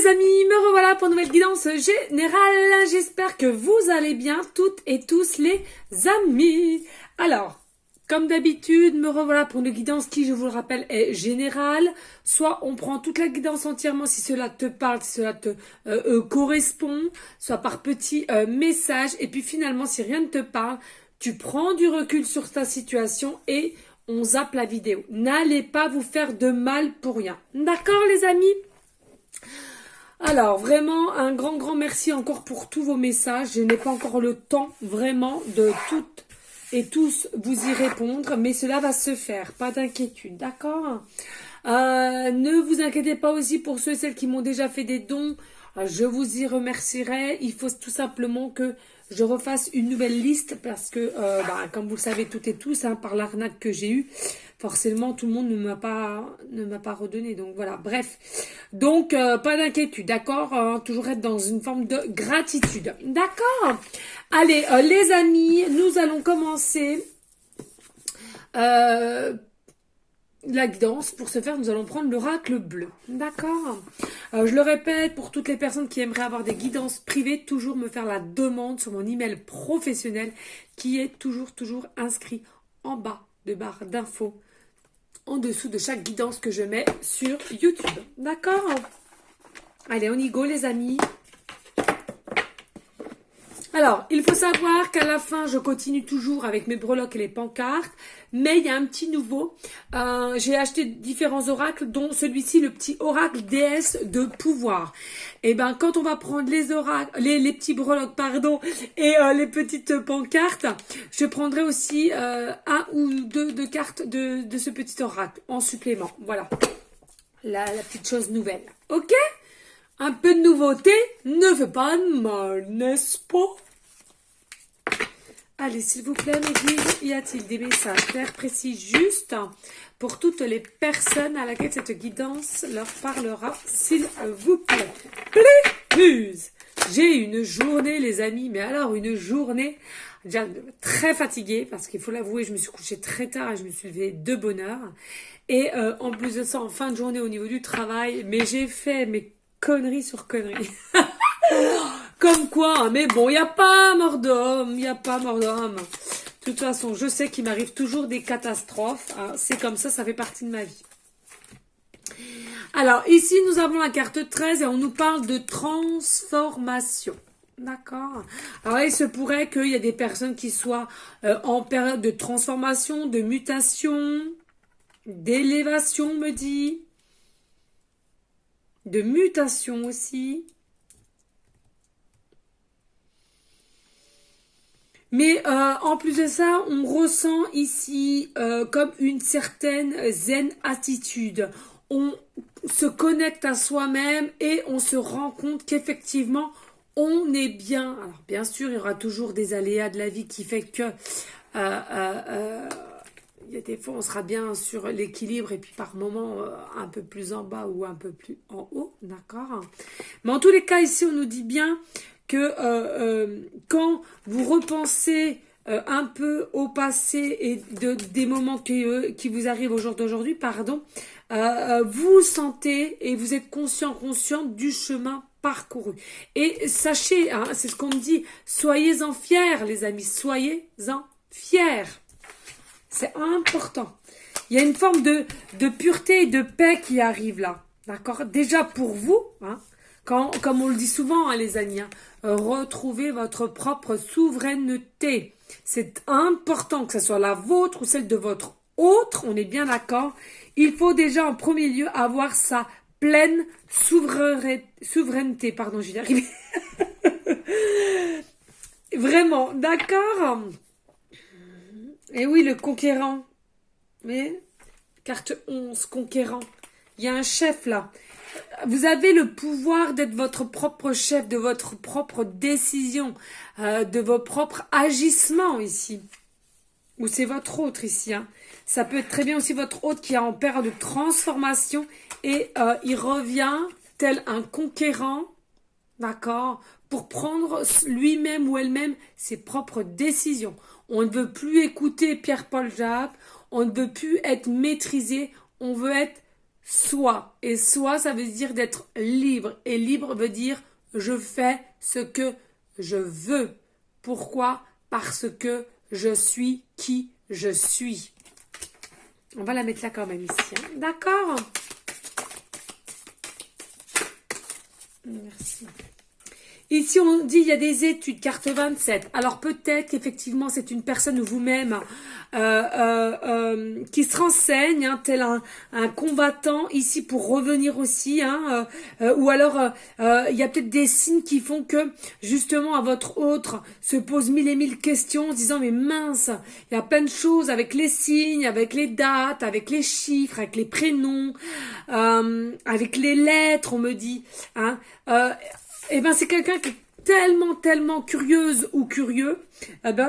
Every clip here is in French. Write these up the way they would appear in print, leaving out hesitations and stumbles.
les amis, me revoilà pour une nouvelle guidance générale. J'espère que vous allez bien toutes et tous les amis. Alors, comme d'habitude, me revoilà pour une guidance qui, je vous le rappelle, est générale. Soit on prend toute la guidance entièrement si cela te parle, si cela te correspond, soit par petits messages. Et puis finalement, si rien ne te parle, tu prends du recul sur ta situation et on zappe la vidéo. N'allez pas vous faire de mal pour rien. D'accord les amis ? Alors, vraiment, un grand merci encore pour tous vos messages. Je n'ai pas encore le temps, vraiment, de toutes et tous vous y répondre. Mais cela va se faire, pas d'inquiétude, d'accord ? Ne vous inquiétez pas aussi pour ceux et celles qui m'ont déjà fait des dons. Je vous y remercierai. Il faut tout simplement que je refasse une nouvelle liste parce que, comme vous le savez toutes et tous, par l'arnaque que j'ai eue, forcément tout le monde ne m'a pas redonné. Donc voilà, bref. Donc pas d'inquiétude, d'accord, toujours être dans une forme de gratitude, d'accord. Allez, les amis, nous allons commencer la guidance. Pour ce faire, nous allons prendre l'oracle bleu. D'accord. Je le répète, pour toutes les personnes qui aimeraient avoir des guidances privées, toujours me faire la demande sur mon email professionnel qui est toujours inscrit en bas de barre d'infos, en dessous de chaque guidance que je mets sur YouTube. D'accord. Allez, on y go les amis. Alors, il faut savoir qu'à la fin, je continue toujours avec mes breloques et les pancartes, mais il y a un petit nouveau. J'ai acheté différents oracles, dont celui-ci, le petit oracle déesse de pouvoir. Et ben, quand on va prendre les oracles, les petits breloques, pardon, et les petites pancartes, je prendrai aussi un ou deux de cartes de ce petit oracle en supplément. Voilà, la petite chose nouvelle. Ok ? Un peu de nouveauté ne fait pas de mal, n'est-ce pas ? Allez, s'il vous plaît, mes guides, y a-t-il des messages clairs, précis, justes pour toutes les personnes à laquelle cette guidance leur parlera, s'il vous plaît. Plus. J'ai une journée, les amis, mais alors une journée déjà très fatiguée, parce qu'il faut l'avouer, je me suis couchée très tard et je me suis levée de bonne heure. Et en plus de ça, en fin de journée au niveau du travail, mais j'ai fait mes conneries sur conneries. Comme quoi, hein, mais bon, il n'y a pas mort d'homme, il n'y a pas mort d'homme. De toute façon, je sais qu'il m'arrive toujours des catastrophes. Hein, c'est comme ça fait partie de ma vie. Alors, ici, nous avons la carte 13 et on nous parle de transformation. D'accord. Alors là, il se pourrait qu'il y ait des personnes qui soient en période de transformation, de mutation, d'élévation, me dit. De mutation aussi. Mais en plus de ça, on ressent ici comme une certaine zen attitude. On se connecte à soi-même et on se rend compte qu'effectivement, on est bien. Alors bien sûr, il y aura toujours des aléas de la vie qui fait que il y a des fois, on sera bien sur l'équilibre et puis par moments un peu plus en bas ou un peu plus en haut, d'accord. Mais en tous les cas, ici, on nous dit bien que quand vous repensez un peu au passé et des moments qui vous arrivent au jour d'aujourd'hui, vous sentez et vous êtes consciente du chemin parcouru. Et sachez, hein, c'est ce qu'on me dit, soyez-en fiers les amis, soyez-en fiers. C'est important. Il y a une forme de pureté et de paix qui arrive là, d'accord. Déjà pour vous, hein, comme on le dit souvent, hein, les amis, hein, retrouvez votre propre souveraineté. C'est important que ce soit la vôtre ou celle de votre autre, on est bien d'accord. Il faut déjà en premier lieu avoir sa pleine souveraineté. Pardon, j'y arrive. Vraiment, d'accord. Et oui, le conquérant. Mais, carte 11, conquérant. Il y a un chef là. Vous avez le pouvoir d'être votre propre chef, de votre propre décision, de vos propres agissements ici. Ou c'est votre autre ici. Hein. Ça peut être très bien aussi votre autre qui est en période de transformation et il revient tel un conquérant, d'accord, pour prendre lui-même ou elle-même ses propres décisions. On ne veut plus écouter Pierre-Paul Jacques, on ne veut plus être maîtrisé, on veut être soi. Et soi, ça veut dire d'être libre. Et libre veut dire je fais ce que je veux. Pourquoi? Parce que je suis qui je suis. On va la mettre là quand même ici. Hein. D'accord? Merci. Ici, on dit il y a des études, carte 27. Alors peut-être qu'effectivement, c'est une personne ou vous-même qui se renseigne, hein, tel un combattant ici pour revenir aussi. Hein, ou alors, il y a peut-être des signes qui font que justement à votre autre se pose mille et mille questions en se disant mais mince, il y a plein de choses avec les signes, avec les dates, avec les chiffres, avec les prénoms, avec les lettres, on me dit. Hein, et ben c'est quelqu'un qui est tellement curieuse ou curieux,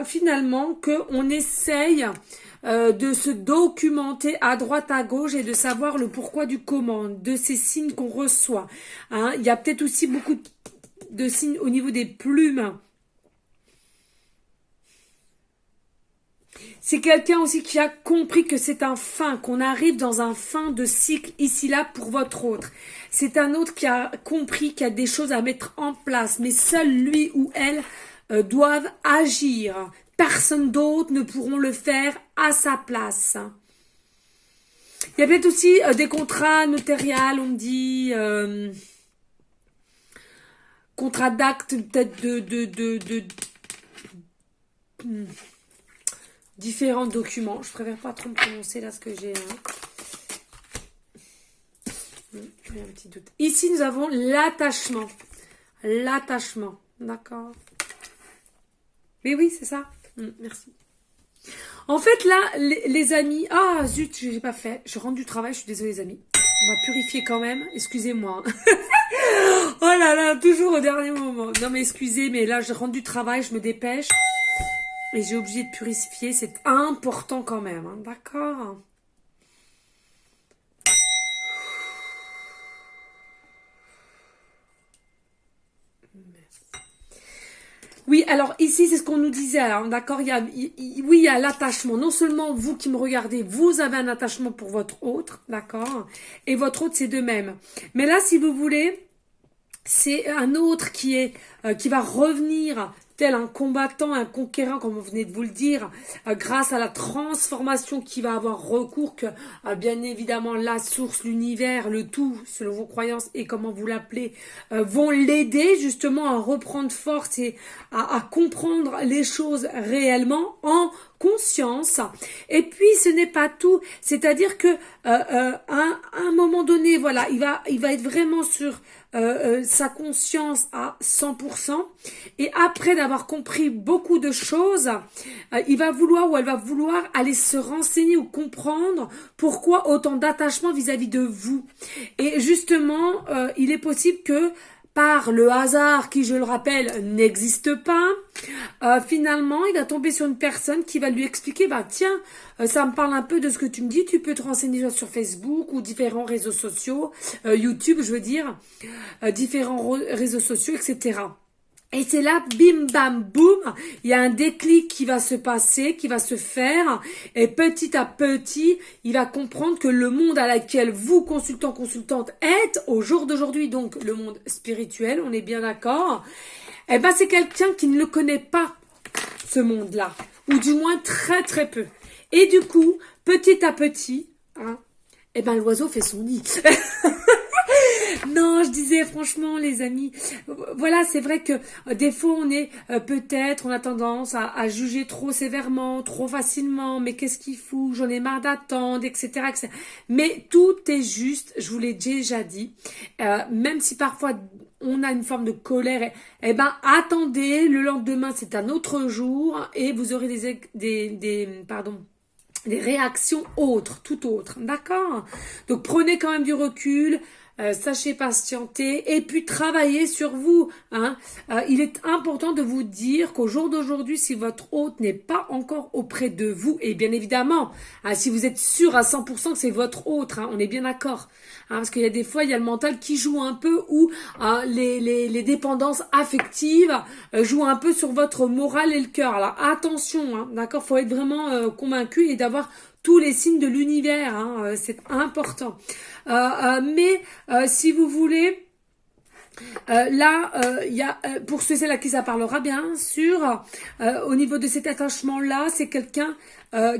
finalement qu'on essaye de se documenter à droite à gauche et de savoir le pourquoi du comment de ces signes qu'on reçoit. Hein, il y a peut-être aussi beaucoup de signes au niveau des plumes. C'est quelqu'un aussi qui a compris que c'est un fin, qu'on arrive dans un fin de cycle ici-là pour votre autre. C'est un autre qui a compris qu'il y a des choses à mettre en place, mais seul lui ou elle doivent agir. Personne d'autre ne pourront le faire à sa place. Il y a peut-être aussi des contrats notariales, on me dit, contrats d'acte peut-être de différents documents. Je préfère pas trop me prononcer là ce que j'ai. Hein. J'ai un petit doute. Ici, nous avons l'attachement. L'attachement. D'accord. Mais oui, c'est ça. Merci. En fait, là, les amis... Ah, zut, j'ai pas fait. Je rentre du travail, je suis désolée, les amis. On va purifier quand même. Excusez-moi. Oh là là, toujours au dernier moment. Non, mais excusez, mais là, je rentre du travail, je me dépêche. Et j'ai obligé de purifier. C'est important quand même. Hein. D'accord. Oui, alors ici, c'est ce qu'on nous disait, hein, d'accord, il y a l'attachement. Non seulement vous qui me regardez, vous avez un attachement pour votre autre, d'accord, et votre autre, c'est de même. Mais là, si vous voulez, c'est un autre qui va revenir tel un combattant, un conquérant, comme vous venez de vous le dire, grâce à la transformation qui va avoir recours, que bien évidemment la source, l'univers, le tout, selon vos croyances et comment vous l'appelez, vont l'aider justement à reprendre force et à comprendre les choses réellement en conscience. Et puis ce n'est pas tout, c'est-à-dire que à un moment donné, voilà, il va être vraiment sur sa conscience à 100%, et après d'avoir compris beaucoup de choses, il va vouloir ou elle va vouloir aller se renseigner ou comprendre pourquoi autant d'attachement vis-à-vis de vous. Et justement, il est possible que par le hasard qui, je le rappelle, n'existe pas, finalement, il va tomber sur une personne qui va lui expliquer, bah tiens, ça me parle un peu de ce que tu me dis, tu peux te renseigner sur Facebook ou différents réseaux sociaux, YouTube, je veux dire, différents réseaux sociaux, etc. Et c'est là, bim, bam, boum, il y a un déclic qui va se passer, qui va se faire, et petit à petit, il va comprendre que le monde à laquelle vous, consultant, consultante, êtes, au jour d'aujourd'hui, donc le monde spirituel, on est bien d'accord, eh ben c'est quelqu'un qui ne le connaît pas, ce monde-là, ou du moins très très peu. Et du coup, petit à petit, hein, eh ben l'oiseau fait son nid. Non, je disais franchement les amis, voilà, c'est vrai que des fois on est peut-être, on a tendance à juger trop sévèrement, trop facilement, mais qu'est-ce qu'il fout, j'en ai marre d'attendre, etc., etc. Mais tout est juste, je vous l'ai déjà dit, même si parfois on a une forme de colère, eh ben attendez, le lendemain c'est un autre jour et vous aurez des réactions autres, tout autres, d'accord? Donc prenez quand même du recul, sachez patienter et puis travailler sur vous. Hein. Il est important de vous dire qu'au jour d'aujourd'hui, si votre hôte n'est pas encore auprès de vous, et bien évidemment, hein, si vous êtes sûr à 100% que c'est votre hôte, hein, on est bien d'accord. Hein, parce qu'il y a des fois, il y a le mental qui joue un peu ou les dépendances affectives jouent un peu sur votre morale et le cœur. Alors attention, hein, d'accord, faut être vraiment convaincu et d'avoir tous les signes de l'univers, hein, c'est important. Si vous voulez... là, il y a pour ceux et là qui ça parlera bien sûr. Au niveau de cet attachement-là, c'est quelqu'un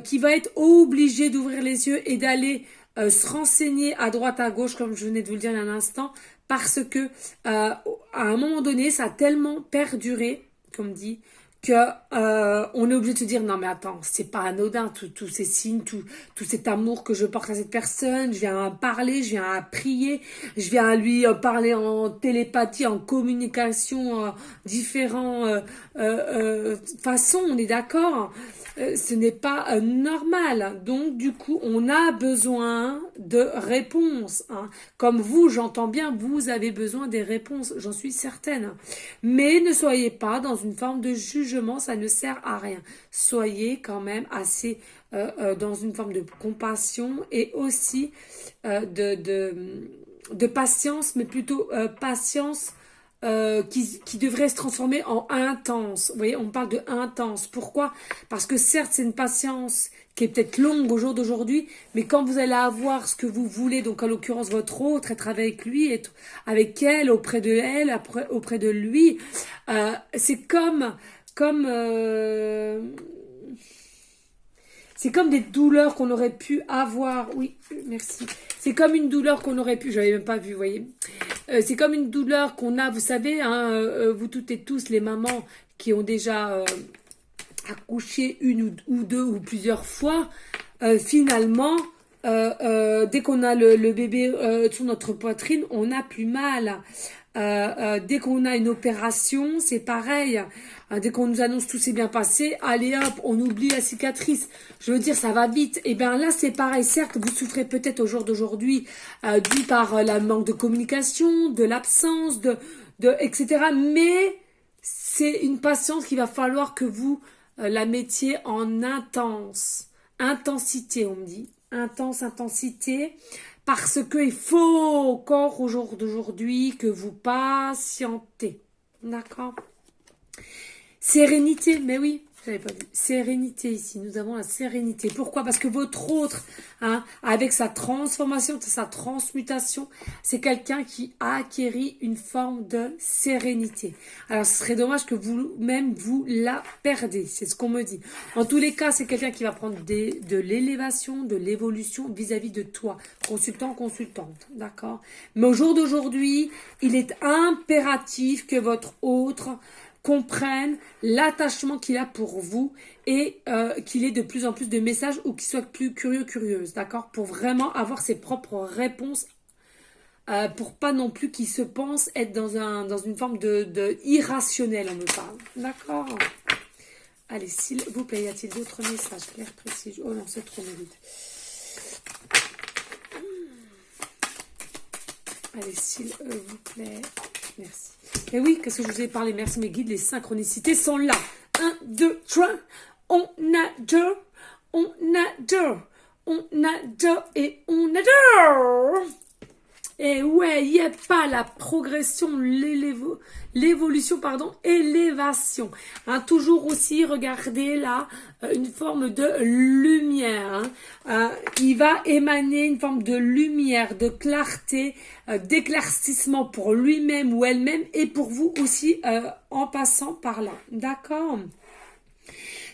qui va être obligé d'ouvrir les yeux et d'aller se renseigner à droite à gauche, comme je venais de vous le dire il y a un instant, parce que à un moment donné, ça a tellement perduré, comme dit, que on est obligé de se dire non mais attends, c'est pas anodin tous ces signes, tout cet amour que je porte à cette personne, je viens à parler, je viens à prier, je viens à lui parler en télépathie, en communication, différents façons, on est d'accord. Ce n'est pas normal. Donc, du coup, on a besoin de réponses. Hein. Comme vous, j'entends bien, vous avez besoin des réponses, j'en suis certaine. Mais ne soyez pas dans une forme de jugement, ça ne sert à rien. Soyez quand même assez dans une forme de compassion et aussi de patience, mais plutôt patience qui devrait se transformer en intense. Vous voyez, on parle de intense. Pourquoi? Parce que certes, c'est une patience qui est peut-être longue au jour d'aujourd'hui, mais quand vous allez avoir ce que vous voulez, donc en l'occurrence votre autre, être avec lui, être avec elle, auprès de elle, auprès de lui, c'est c'est comme des douleurs qu'on aurait pu avoir. Oui, merci. C'est comme une douleur qu'on aurait pu. J'avais même pas vu, vous voyez. C'est comme une douleur qu'on a, vous savez, hein, vous toutes et tous, les mamans qui ont déjà accouché une ou deux ou plusieurs fois, finalement, dès qu'on a le bébé sur notre poitrine, on n'a plus mal. Dès qu'on a une opération, c'est pareil. Dès qu'on nous annonce tout s'est bien passé, allez hop, on oublie la cicatrice. Je veux dire, ça va vite. Et bien là, c'est pareil. Certes, vous souffrez peut-être au jour d'aujourd'hui dû par la manque de communication, de l'absence, etc. Mais c'est une patience qu'il va falloir que vous la mettiez en intensité, on me dit. Intensité. Parce qu'il faut encore au jour d'aujourd'hui que vous patientez. D'accord? Sérénité, mais oui, j'avais pas vu. Sérénité ici, nous avons la sérénité. Pourquoi? Parce que votre autre, hein, avec sa transformation, sa transmutation, c'est quelqu'un qui a acquéri une forme de sérénité. Alors, ce serait dommage que vous-même, vous la perdez. C'est ce qu'on me dit. En tous les cas, c'est quelqu'un qui va prendre de l'élévation, de l'évolution vis-à-vis de toi. Consultant, consultante. D'accord? Mais au jour d'aujourd'hui, il est impératif que votre autre comprenne l'attachement qu'il a pour vous et qu'il ait de plus en plus de messages ou qu'il soit plus curieux, curieuse, d'accord? Pour vraiment avoir ses propres réponses, pour pas non plus qu'il se pense être dans une forme de irrationnel, on me parle, d'accord? Allez, s'il vous plaît, y a-t-il d'autres messages clairs, précis? Oh non, c'est trop vite. Allez, s'il vous plaît, merci. Et oui, qu'est-ce que je vous ai parlé? Merci mes guides, les synchronicités sont là. 1, 2, 3, on adore, on adore et on adore. Et ouais, il n'y a pas la progression, l'évolution, pardon, élévation. Hein, toujours aussi, regardez là, une forme de lumière. Hein. Il va émaner une forme de lumière, de clarté, d'éclaircissement pour lui-même ou elle-même et pour vous aussi en passant par là. D'accord ?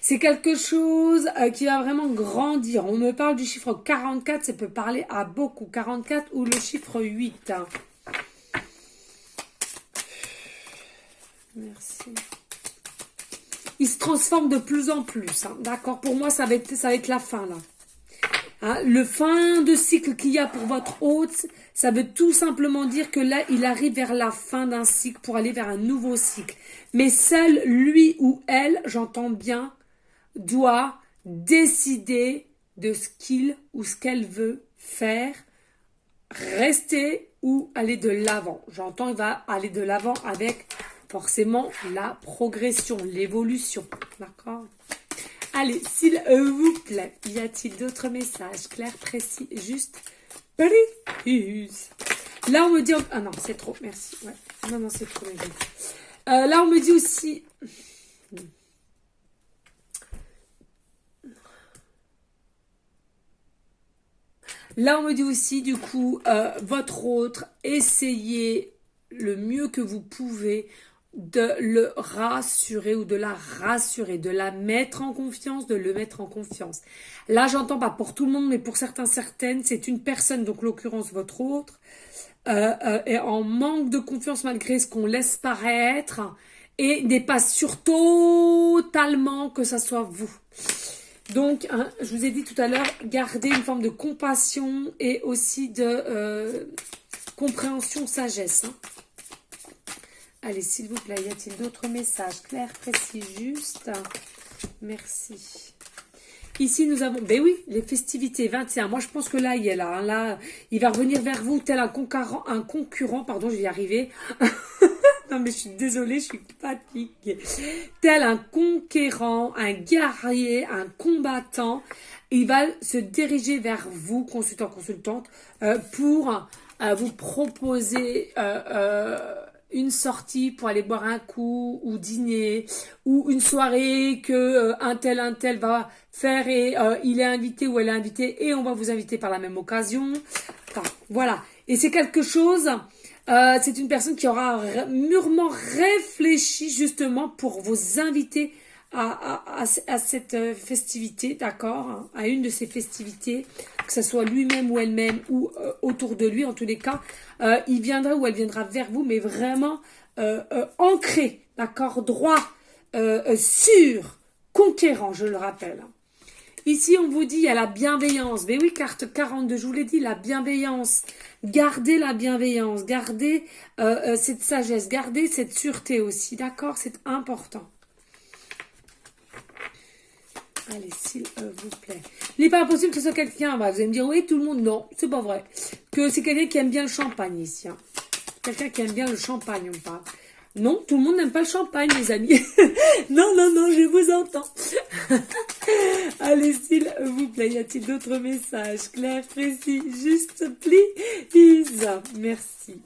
C'est quelque chose qui va vraiment grandir. On me parle du chiffre 44, ça peut parler à beaucoup. 44 ou le chiffre 8. Merci. Il se transforme de plus en plus. Hein. D'accord? Pour moi, ça va être la fin là. Hein, le fin de cycle qu'il y a pour votre hôte, ça veut tout simplement dire que là, il arrive vers la fin d'un cycle pour aller vers un nouveau cycle. Mais seul lui ou elle, j'entends bien, doit décider de ce qu'il ou ce qu'elle veut faire, rester ou aller de l'avant. J'entends, il va aller de l'avant avec forcément la progression, l'évolution. D'accord? Allez, s'il vous plaît, y a-t-il d'autres messages clairs, précis, juste, précis? Là, on me dit... Ah non, c'est trop, merci. Ouais. Non, c'est trop. Là, on me dit aussi... Là, on me dit aussi, du coup, votre autre, essayez le mieux que vous pouvez de le rassurer ou de la rassurer, de la mettre en confiance, de le mettre en confiance. Là, j'entends pas pour tout le monde, mais pour certains, certaines, c'est une personne, donc l'occurrence votre autre, est en manque de confiance malgré ce qu'on laisse paraître et n'est pas sûr totalement que ça soit vous. Donc, hein, je vous ai dit tout à l'heure, gardez une forme de compassion et aussi de compréhension, sagesse. Hein. Allez, s'il vous plaît, y a-t-il d'autres messages clairs, précis, justes? Merci. Ici, nous avons, ben oui, les festivités 21. Moi, je pense que là, il est là. Hein, là, il va revenir vers vous tel un concurrent, pardon, je vais y arriver. Non, mais je suis désolée, je suis fatiguée. Tel un conquérant, un guerrier, un combattant, il va se diriger vers vous, consultant, consultante, pour vous proposer une sortie pour aller boire un coup ou dîner ou une soirée que un tel va faire et il est invité ou elle est invitée et on va vous inviter par la même occasion. Enfin, voilà. Et c'est quelque chose, c'est une personne qui aura mûrement réfléchi justement pour vous inviter à cette festivité, d'accord, hein, à une de ces festivités, que ce soit lui-même ou elle-même ou autour de lui, en tous les cas, il viendra ou elle viendra vers vous, mais vraiment ancré, d'accord, droit, sûr, conquérant, je le rappelle. Ici, on vous dit, il y a la bienveillance. Mais oui, carte 42, je vous l'ai dit, la bienveillance. Gardez la bienveillance, gardez cette sagesse, gardez cette sûreté aussi, d'accord, c'est important. Allez, s'il vous plaît. Il n'est pas impossible que ce soit quelqu'un, vous allez me dire, oui, tout le monde, non, c'est pas vrai. Que c'est quelqu'un qui aime bien le champagne ici. Hein. Quelqu'un qui aime bien le champagne, on parle. Non, tout le monde n'aime pas le champagne, les amis. Non, non, non, je vous entends. Allez, s'il vous plaît, y a-t-il d'autres messages clairs, précis, juste, please. Merci.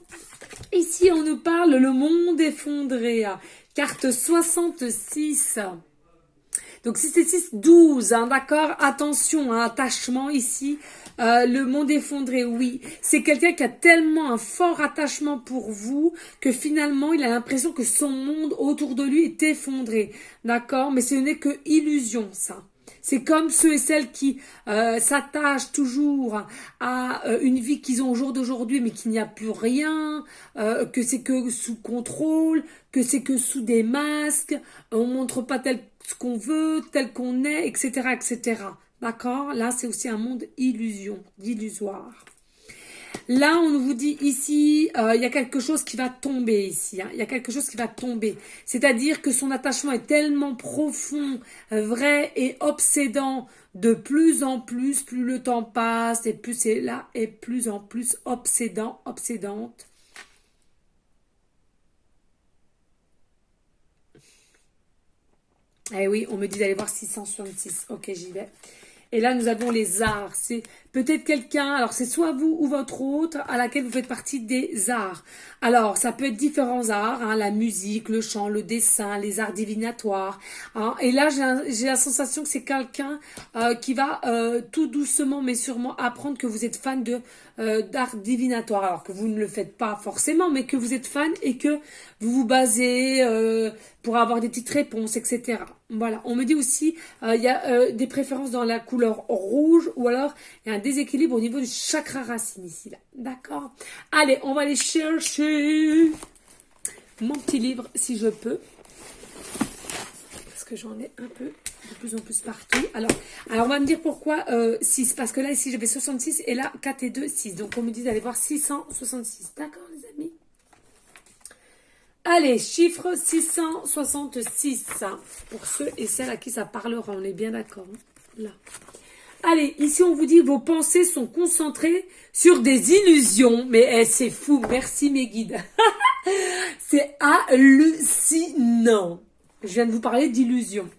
Ici, on nous parle le monde effondré. Carte 66. Donc, si c'est 6, 12, hein, d'accord. Attention, hein, attachement ici. Le monde effondré, oui. C'est quelqu'un qui a tellement un fort attachement pour vous que finalement, il a l'impression que son monde autour de lui est effondré. D'accord? Mais ce n'est que illusion, ça. C'est comme ceux et celles qui s'attachent toujours à une vie qu'ils ont au jour d'aujourd'hui, mais qu'il n'y a plus rien, que c'est que sous contrôle, que c'est que sous des masques, on montre pas tel ce qu'on veut, tel qu'on est, etc., etc. D'accord? Là, c'est aussi un monde illusion, d'illusoire. Là, on vous dit ici, il y a quelque chose qui va tomber ici. Hein. Il y a quelque chose qui va tomber. C'est-à-dire que son attachement est tellement profond, vrai et obsédant de plus en plus le temps passe et plus c'est là et plus en plus obsédant, obsédante. Eh oui, on me dit d'aller voir 666. Ok, j'y vais. Et là, nous avons les arts. C'est peut-être quelqu'un, alors c'est soit vous ou votre autre, à laquelle vous faites partie des arts. Alors, ça peut être différents arts, hein, la musique, le chant, le dessin, les arts divinatoires. Hein. Et là, j'ai la sensation que c'est quelqu'un qui va tout doucement, mais sûrement apprendre que vous êtes fan d'art divinatoire. Alors que vous ne le faites pas forcément, mais que vous êtes fan et que vous vous basez pour avoir des petites réponses, etc. Voilà, on me dit aussi, il y a des préférences dans la couleur rouge ou alors il y a un déséquilibre au niveau du chakra racine ici, là. D'accord? Allez, on va aller chercher mon petit livre si je peux. Parce que j'en ai un peu de plus en plus partout. Alors on va me dire pourquoi 6. Parce que là, ici, j'avais 66 et là, 4 et 2, 6. Donc, on me dit d'aller voir 666. D'accord, les amis? Allez, chiffre 666. Pour ceux et celles à qui ça parlera, on est bien d'accord. Hein, là. Allez, ici on vous dit vos pensées sont concentrées sur des illusions. Mais c'est fou, merci mes guides. C'est hallucinant. Je viens de vous parler d'illusions.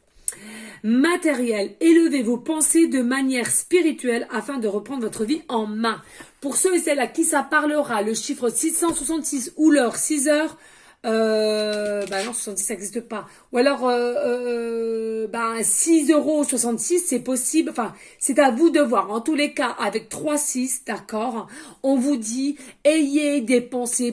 Matériel, élevez vos pensées de manière spirituelle afin de reprendre votre vie en main. Pour ceux et celles à qui ça parlera, le chiffre 666 ou l'heure 6 heures, Bah non, 70 ça n'existe pas. Ou alors, 6,66 €, c'est possible. Enfin, c'est à vous de voir. En tous les cas, avec 3,6, d'accord, on vous dit, ayez des pensées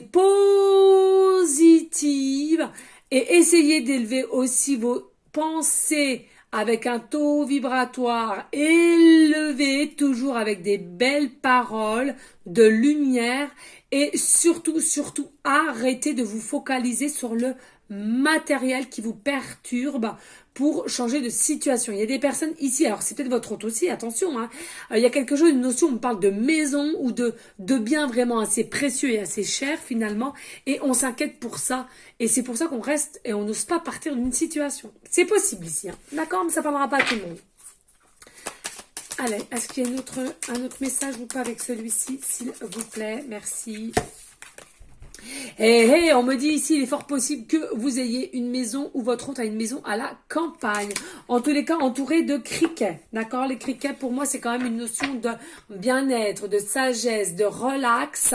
positives et essayez d'élever aussi vos pensées avec un taux vibratoire élevé, toujours avec des belles paroles, de lumière et surtout, surtout, arrêtez de vous focaliser sur le matériel qui vous perturbe pour changer de situation. Il y a des personnes ici, alors c'est peut-être votre hôte aussi, attention, hein, il y a quelque chose, une notion, on parle de maison ou de biens vraiment assez précieux et assez chers finalement, et on s'inquiète pour ça, et c'est pour ça qu'on reste et on n'ose pas partir d'une situation. C'est possible ici, hein, d'accord, mais ça ne parlera pas à tout le monde. Allez, est-ce qu'il y a un autre message ou pas avec celui-ci, s'il vous plaît? Merci. Hey, on me dit ici, il est fort possible que vous ayez une maison ou votre hôte a une maison à la campagne. En tous les cas, entouré de criquets. D'accord? Les criquets, pour moi, c'est quand même une notion de bien-être, de sagesse, de relax,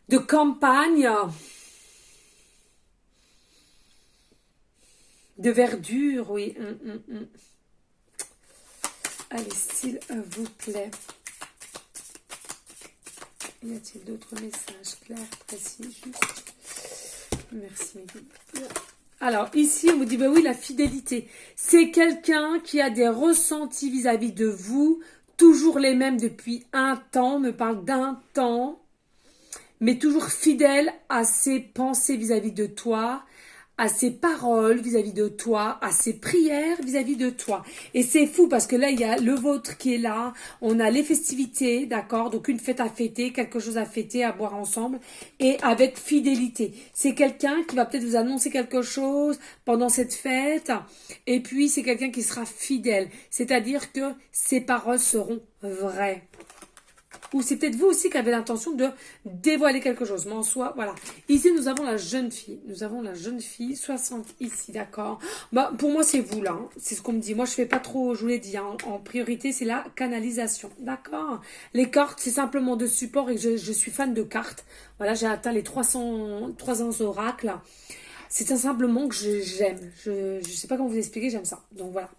de campagne, de verdure, oui. Allez, s'il vous plaît. Y a-t-il d'autres messages clairs, précis, juste? Merci. Alors, ici, on vous dit, bah oui, la fidélité. C'est quelqu'un qui a des ressentis vis-à-vis de vous, toujours les mêmes depuis un temps, on me parle d'un temps, mais toujours fidèle à ses pensées vis-à-vis de toi, à ses paroles vis-à-vis de toi, à ses prières vis-à-vis de toi. Et c'est fou parce que là, il y a le vôtre qui est là, on a les festivités, d'accord? Donc une fête à fêter, quelque chose à fêter, à boire ensemble, et avec fidélité. C'est quelqu'un qui va peut-être vous annoncer quelque chose pendant cette fête, et puis c'est quelqu'un qui sera fidèle. C'est-à-dire que ses paroles seront vraies. Ou c'est peut-être vous aussi qui avez l'intention de dévoiler quelque chose. Mais en soi, voilà. Ici, nous avons la jeune fille. Nous avons la jeune fille, 60 ici, d'accord. Bah, pour moi, c'est vous, là. Hein. C'est ce qu'on me dit. Moi, je fais pas trop, je vous l'ai dit. Hein. En priorité, c'est la canalisation, d'accord. Les cartes, c'est simplement de support et je suis fan de cartes. Voilà, j'ai atteint les 300 oracles. C'est simplement que j'aime. Je sais pas comment vous expliquer, j'aime ça. Donc voilà.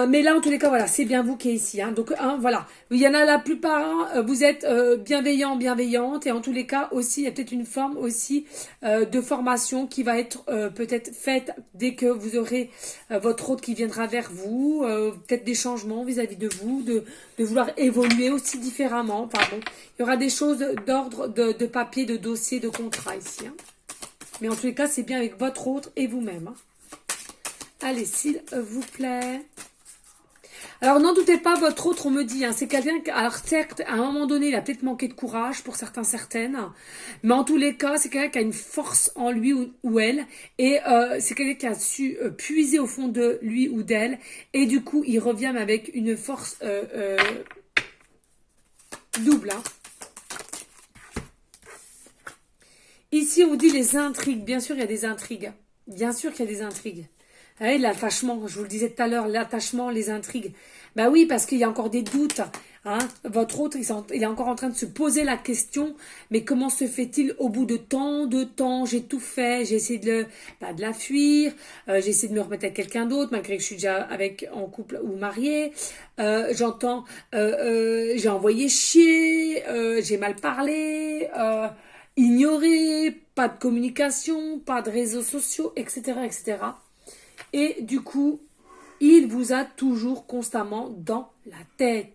Mais là, en tous les cas, voilà, c'est bien vous qui êtes ici. Hein. Donc, voilà. Il y en a la plupart, vous êtes bienveillants, bienveillantes. Et en tous les cas, aussi, il y a peut-être une forme aussi de formation qui va être peut-être faite dès que vous aurez votre hôte qui viendra vers vous. Peut-être des changements vis-à-vis de vous, de vouloir évoluer aussi différemment. Pardon. Il y aura des choses d'ordre de papier, de dossier, de contrat ici. Hein. Mais en tous les cas, c'est bien avec votre hôte et vous-même. Hein. Allez, s'il vous plaît. Alors, n'en doutez pas, votre autre, on me dit, hein, c'est quelqu'un qui, alors certes, à un moment donné, il a peut-être manqué de courage pour certains, certaines, mais en tous les cas, c'est quelqu'un qui a une force en lui ou elle, et c'est quelqu'un qui a su puiser au fond de lui ou d'elle, et du coup, il revient avec une force double. Hein. Ici, on vous dit les intrigues. Bien sûr, il y a des intrigues. Bien sûr qu'il y a des intrigues. Hey, l'attachement, je vous le disais tout à l'heure, l'attachement, les intrigues. Ben oui, parce qu'il y a encore des doutes. Hein. Votre autre, il est encore en train de se poser la question, mais comment se fait-il au bout de tant de temps? J'ai tout fait, j'ai essayé de la fuir, j'ai essayé de me remettre à quelqu'un d'autre, malgré que je suis déjà en couple ou mariée. J'entends, j'ai envoyé chier, j'ai mal parlé, ignoré, pas de communication, pas de réseaux sociaux, etc., etc. Et du coup, il vous a toujours constamment dans la tête.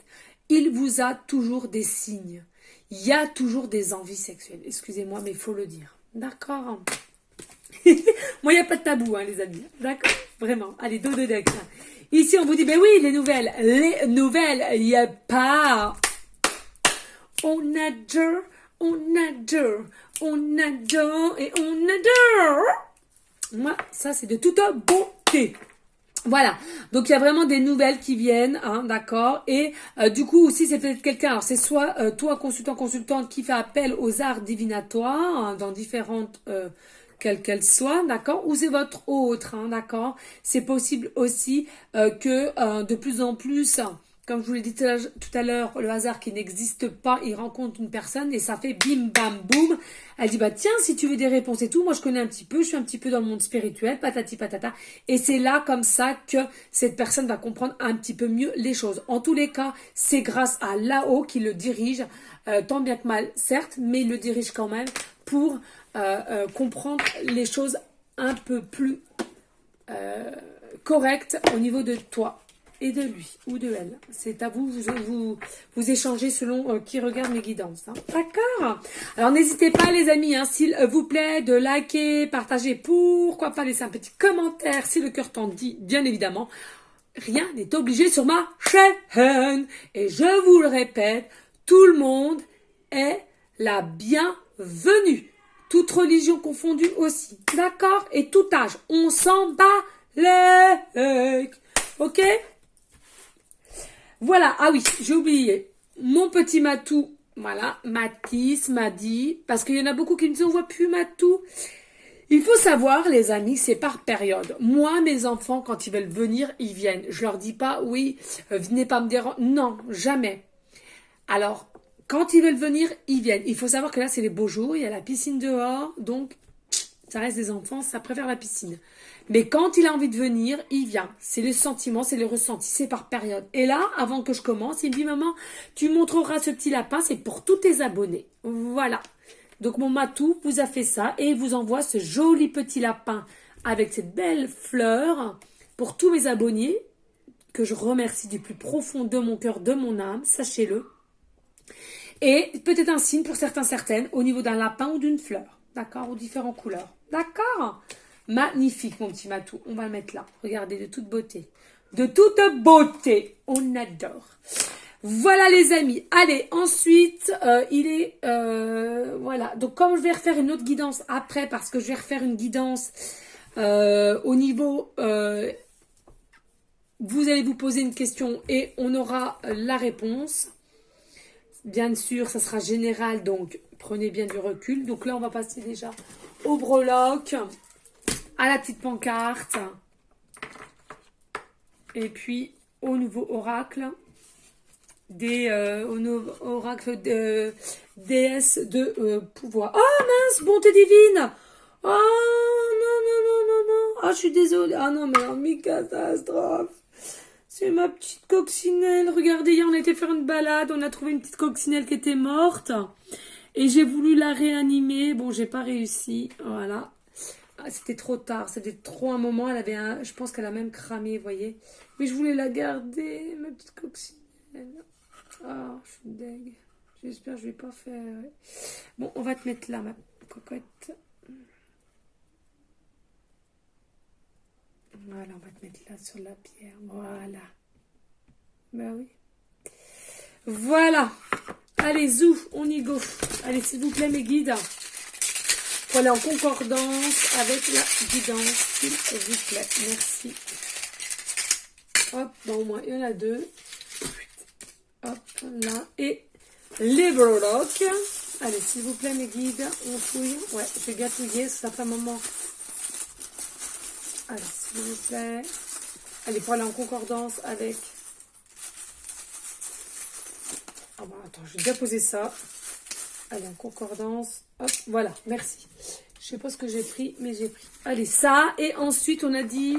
Il vous a toujours des signes. Il y a toujours des envies sexuelles. Excusez-moi, mais il faut le dire. D'accord. Moi, il n'y a pas de tabou, hein, les amis. D'accord. Vraiment. Allez, dos de deck. Ici, on vous dit, ben oui, les nouvelles. Les nouvelles, il n'y a pas. On adore, on adore, on adore et on adore. Moi, ça, c'est de toute beauté. Voilà, donc il y a vraiment des nouvelles qui viennent, hein, d'accord. Et du coup aussi c'est peut-être quelqu'un, alors c'est soit toi consultante qui fait appel aux arts divinatoires hein, dans différentes quelles qu'elles soient, d'accord, ou c'est votre autre, hein, d'accord. C'est possible aussi que de plus en plus, Comme je vous l'ai dit tout à l'heure, le hasard qui n'existe pas, il rencontre une personne et ça fait bim bam boum. Elle dit bah tiens, si tu veux des réponses et tout, moi je connais un petit peu, je suis un petit peu dans le monde spirituel, patati patata. Et c'est là comme ça que cette personne va comprendre un petit peu mieux les choses. En tous les cas, c'est grâce à là-haut qui le dirige, tant bien que mal, certes, mais il le dirige quand même pour comprendre les choses un peu plus correctes au niveau de toi. Et de lui ou de elle. C'est à vous, vous échangez selon qui regarde mes guidances. Hein. D'accord. Alors n'hésitez pas les amis, hein, s'il vous plaît, de liker, partager, pourquoi pas laisser un petit commentaire si le cœur t'en dit, bien évidemment. Rien n'est obligé sur ma chaîne. Et je vous le répète, tout le monde est la bienvenue. Toute religion confondue aussi. D'accord. Et tout âge. On s'en bat les... Ok. Voilà, ah oui, j'ai oublié. Mon petit Matou, voilà, Mathis m'a dit, parce qu'il y en a beaucoup qui me disent, on voit plus Matou. Il faut savoir, les amis, c'est par période. Moi, mes enfants, quand ils veulent venir, ils viennent. Je leur dis pas, oui, venez pas me déranger. Non, jamais. Alors, quand ils veulent venir, ils viennent. Il faut savoir que là, c'est les beaux jours, il y a la piscine dehors, donc ça reste des enfants, ça préfère la piscine. Mais quand il a envie de venir, il vient. C'est le sentiment, c'est le ressenti, c'est par période. Et là, avant que je commence, il me dit, maman, tu montreras ce petit lapin, c'est pour tous tes abonnés. Voilà. Donc mon Matou vous a fait ça et il vous envoie ce joli petit lapin avec cette belle fleur pour tous mes abonnés, que je remercie du plus profond de mon cœur, de mon âme, sachez-le. Et peut-être un signe pour certains, certaines, au niveau d'un lapin ou d'une fleur. D'accord? Ou différentes couleurs. D'accord? Magnifique, mon petit Matou. On va le mettre là. Regardez, de toute beauté. De toute beauté. On adore. Voilà, les amis. Allez, ensuite, il est... voilà. Donc, comme je vais refaire une autre guidance après, parce que je vais refaire une guidance au niveau... vous allez vous poser une question et on aura la réponse. Bien sûr, ça sera général, donc prenez bien du recul. Donc là, on va passer déjà au breloque, à la petite pancarte, et puis au nouveau oracle, au nouveau oracle de déesse de pouvoir. Oh mince, bonté divine. Oh non, non, non, non, non. Ah, je suis désolée. Ah non, mais en catastrophe. C'est ma petite coccinelle. Regardez, hier on a été faire une balade, on a trouvé une petite coccinelle qui était morte. Et j'ai voulu la réanimer. Bon, j'ai pas réussi. Voilà. Ah, c'était trop tard, c'était trop un moment. Elle avait je pense qu'elle a même cramé, vous voyez. Mais je voulais la garder, ma petite coccinelle. Ah, je suis deg. J'espère que je vais pas faire. Bon, on va te mettre là, ma cocotte. Voilà, on va te mettre là sur la pierre. Voilà. Ben oui. Voilà. Allez, zou, on y go. Allez, s'il vous plaît, mes guides. Pour aller en concordance avec la guidance, s'il vous plaît. Merci. Hop, bon, au moins, il y en a deux. Hop, là. Et les breloques. Allez, s'il vous plaît, mes guides, on fouille. Ouais, je vais gâtouiller, ça fait un moment. Allez, s'il vous plaît. Allez, pour aller en concordance avec... Ah bon, attends, je vais déjà poser ça. Allez, en concordance. Hop, voilà, merci. Je sais pas ce que j'ai pris, mais j'ai pris. Allez, ça. Et ensuite, on a dit...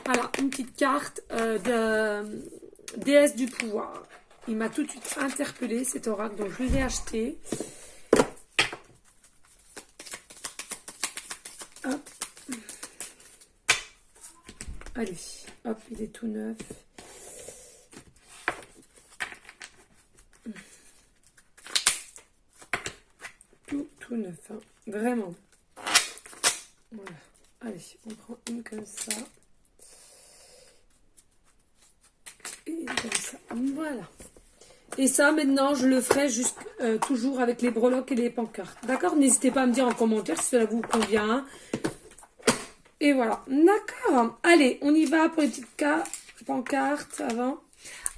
Voilà, une petite carte de déesse du pouvoir. Il m'a tout de suite interpellé cet oracle, donc je l'ai acheté. Hop. Allez, hop, il est tout neuf. Tout neuf, hein. Vraiment. Voilà. Allez, on prend une comme ça. Et une comme ça. Voilà. Et ça, maintenant, je le ferai juste toujours avec les breloques et les pancartes. D'accord? N'hésitez pas à me dire en commentaire si cela vous convient. Et voilà. D'accord. Allez, on y va pour les petites pancartes avant.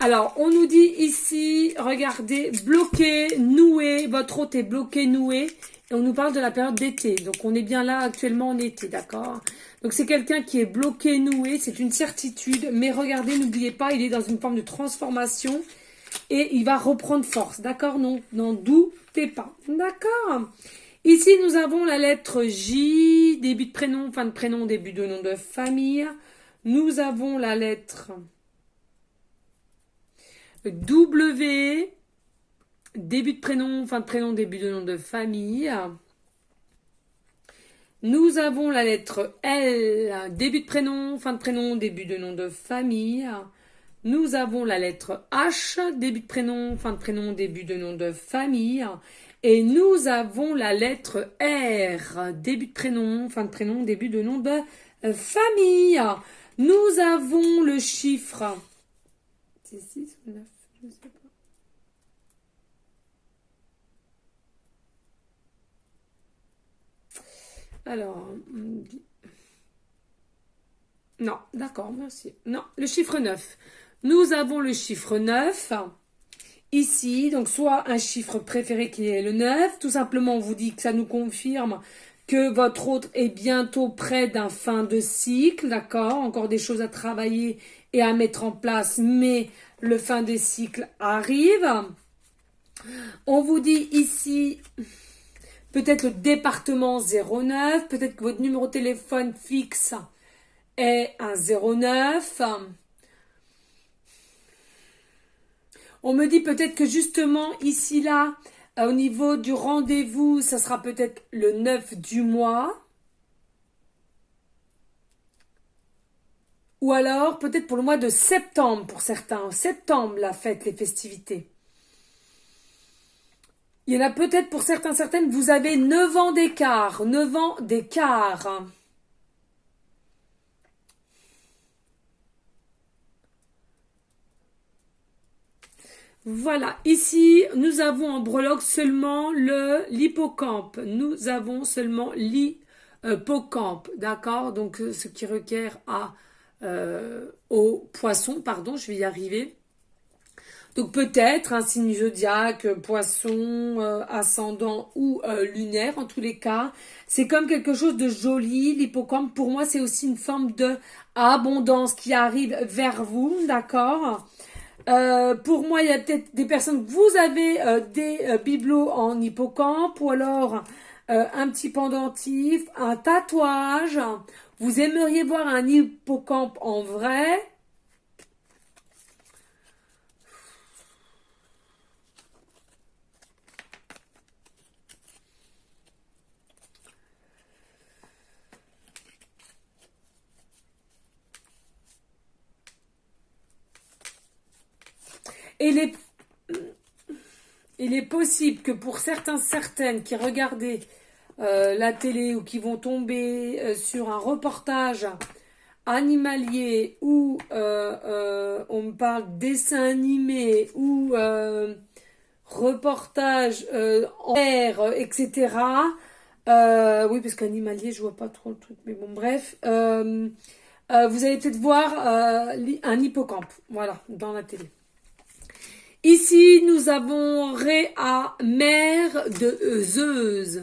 Alors, on nous dit ici, regardez, bloqué, noué, votre hôte est bloqué, noué, et on nous parle de la période d'été. Donc, on est bien là actuellement en été, d'accord? Donc, c'est quelqu'un qui est bloqué, noué, c'est une certitude, mais regardez, n'oubliez pas, il est dans une forme de transformation, et il va reprendre force, d'accord? Non, n'en doutez pas, d'accord? Ici, nous avons la lettre J, début de prénom, fin de prénom, début de nom de famille. Nous avons la lettre W, début de prénom, fin de prénom, début de nom de famille. Nous avons la lettre L, début de prénom, fin de prénom, début de nom de famille. Nous avons la lettre H, début de prénom, fin de prénom, début de nom de famille. Et nous avons la lettre R, début de prénom, fin de prénom, début de nom de famille. Nous avons le chiffre. C'est 6 ou 9, je ne sais pas. Alors, non, d'accord, merci. Non, le chiffre 9. Nous avons le chiffre 9. Ici, donc soit un chiffre préféré qui est le 9, tout simplement on vous dit que ça nous confirme que votre hôte est bientôt près d'un fin de cycle, d'accord? Encore des choses à travailler et à mettre en place, mais le fin de cycle arrive. On vous dit ici, peut-être le département 09, peut-être que votre numéro de téléphone fixe est un 09. On me dit peut-être que justement ici là, au niveau du rendez-vous, ça sera peut-être le 9 du mois. Ou alors peut-être pour le mois de septembre pour certains. En septembre, la fête, les festivités. Il y en a peut-être pour certains, certaines, vous avez 9 ans d'écart. 9 ans d'écart. Voilà, ici, nous avons en breloque seulement l'hippocampe. Nous avons seulement l'hippocampe, d'accord? Donc, ce qui requiert au poisson, pardon, je vais y arriver. Donc, peut-être un signe zodiaque, poisson, ascendant ou lunaire, en tous les cas. C'est comme quelque chose de joli. L'hippocampe, pour moi, c'est aussi une forme de abondance qui arrive vers vous, d'accord? Pour moi, il y a peut-être des personnes, vous avez des bibelots en hippocampe ou alors un petit pendentif, un tatouage. Vous aimeriez voir un hippocampe en vrai. Et il est possible que pour certains, certaines qui regardaient la télé ou qui vont tomber sur un reportage animalier ou on me parle dessin animé ou reportage en air, etc. Oui, parce qu'animalier, je vois pas trop le truc, mais bon, bref. Vous allez peut-être voir un hippocampe, voilà, dans la télé. Ici, nous avons Réa, mère de Zeus.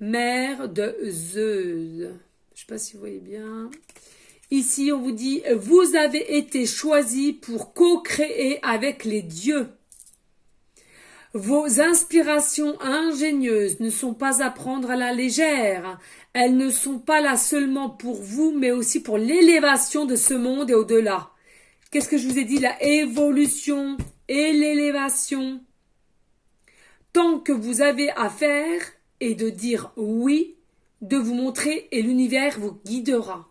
Mère de Zeus. Je ne sais pas si vous voyez bien. Ici, on vous dit, vous avez été choisi pour co-créer avec les dieux. Vos inspirations ingénieuses ne sont pas à prendre à la légère. Elles ne sont pas là seulement pour vous, mais aussi pour l'élévation de ce monde et au-delà. Qu'est-ce que je vous ai dit? La évolution et l'élévation. Tant que vous avez à faire et de dire oui, de vous montrer et l'univers vous guidera.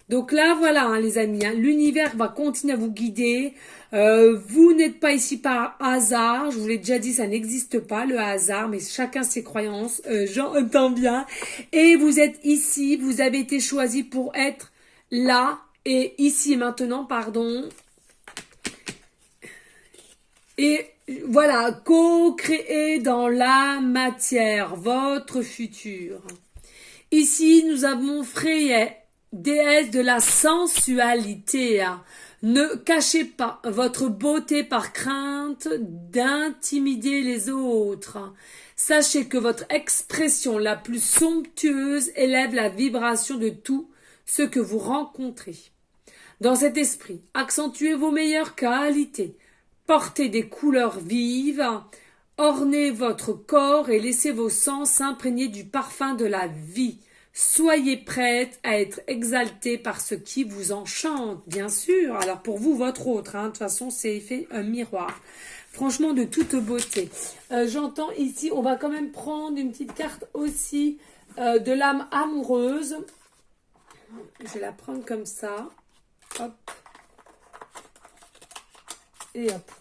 Donc là, voilà, hein, les amis, hein, l'univers va continuer à vous guider. Vous n'êtes pas ici par hasard. Je vous l'ai déjà dit, ça n'existe pas, le hasard, mais chacun ses croyances. J'entends bien. Et vous êtes ici, vous avez été choisi pour être là et ici et maintenant, pardon. Et voilà, co-créer dans la matière votre futur. Ici, nous avons Freya, déesse de la sensualité. Ne cachez pas votre beauté par crainte d'intimider les autres. Sachez que votre expression la plus somptueuse élève la vibration de tout ce que vous rencontrez. Dans cet esprit, accentuez vos meilleures qualités, portez des couleurs vives, ornez votre corps et laissez vos sens s'imprégner du parfum de la vie. Soyez prête à être exaltée par ce qui vous enchante, bien sûr. Alors pour vous, votre autre, de toute façon, c'est fait un miroir. Franchement, de toute beauté. J'entends ici, on va quand même prendre une petite carte aussi de l'âme amoureuse. Je vais la prendre comme ça. Hop. Et hop.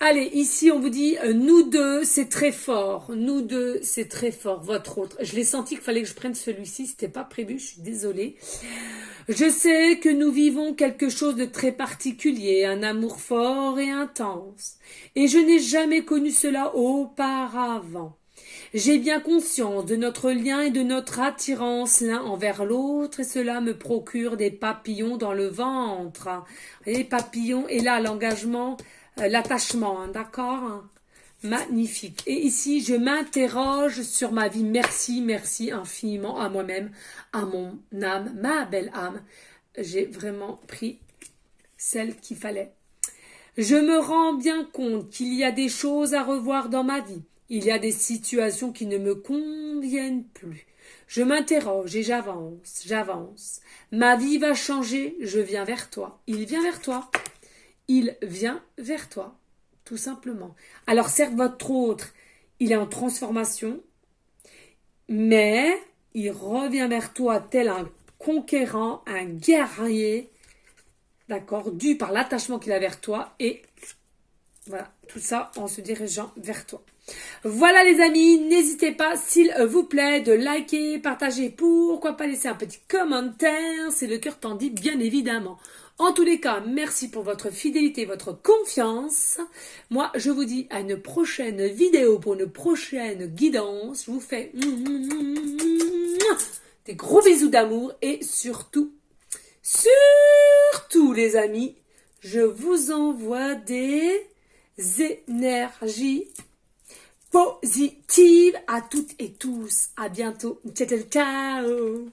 Allez, ici, on vous dit, nous deux, c'est très fort. Nous deux, c'est très fort. Votre autre. Je l'ai senti qu'il fallait que je prenne celui-ci. C'était pas prévu, je suis désolée. Je sais que nous vivons quelque chose de très particulier, un amour fort et intense. Et je n'ai jamais connu cela auparavant. J'ai bien conscience de notre lien et de notre attirance l'un envers l'autre et cela me procure des papillons dans le ventre. Les papillons, et là, l'engagement, l'attachement, d'accord? Magnifique. Et ici, je m'interroge sur ma vie. Merci, merci infiniment à moi-même, à mon âme, ma belle âme. J'ai vraiment pris celle qu'il fallait. Je me rends bien compte qu'il y a des choses à revoir dans ma vie. Il y a des situations qui ne me conviennent plus. Je m'interroge et j'avance, j'avance. Ma vie va changer, je viens vers toi. Il vient vers toi. Il vient vers toi, tout simplement. Alors certes, votre autre, il est en transformation, mais il revient vers toi tel un conquérant, un guerrier, d'accord, dû par l'attachement qu'il a vers toi, et voilà, tout ça en se dirigeant vers toi. Voilà les amis, n'hésitez pas s'il vous plaît de liker, partager, pourquoi pas laisser un petit commentaire, c'est le cœur t'en dit bien évidemment. En tous les cas, merci pour votre fidélité, votre confiance. Moi, je vous dis à une prochaine vidéo pour une prochaine guidance. Je vous fais des gros bisous d'amour et surtout les amis, je vous envoie des énergies positives à toutes et tous. À bientôt. Ciao, ciao.